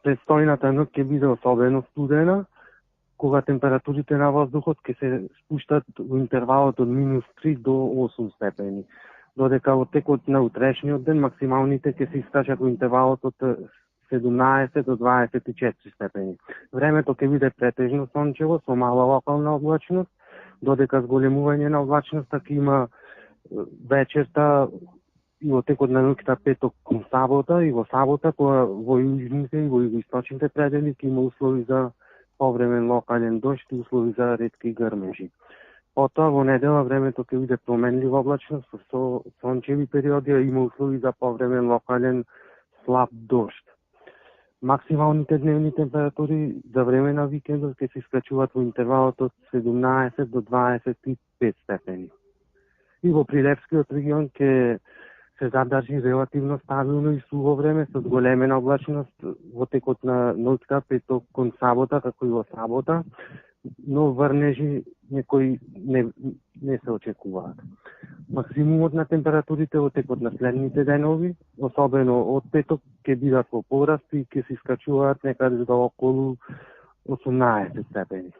Престојната ноќ ќе биде особено студена, кога температурите на воздухот ќе се спуштат во интервалот од -3 до 8 степени. Додека во текот на утрешниот ден максималните ќе се искачат во интервалот од 17 до 24 степени. Времето ќе биде претежно сончево со мала локална облачност, додека зголемување на облачноста ќе има вечерта и во текот на ноќта петок кон сабота и во сабота, кога во јужните и во југоисточните предели ќе има услови за повремен локален дожд и услови за ретки грмежи. Потоа во недела времето ќе биде променлива облачност со сончеви периоди, а има услови за повремен локален слаб дожд. Максималните дневни температури за време на викендот ќе се искачуваат во интервалот од 17 до 25 степени. И во Прилепскиот регион ќе се задржи релативно стабилно и суво време со зголемена облачност во текот на ноќта петок кон сабота, како и во сабота, но врнежи некои не се очекуваат. Максимумот на температурите во текот на следните денови, особено од петок, ќе бидат во пораст и ќе се искачуваат некаде до околу 18 степени.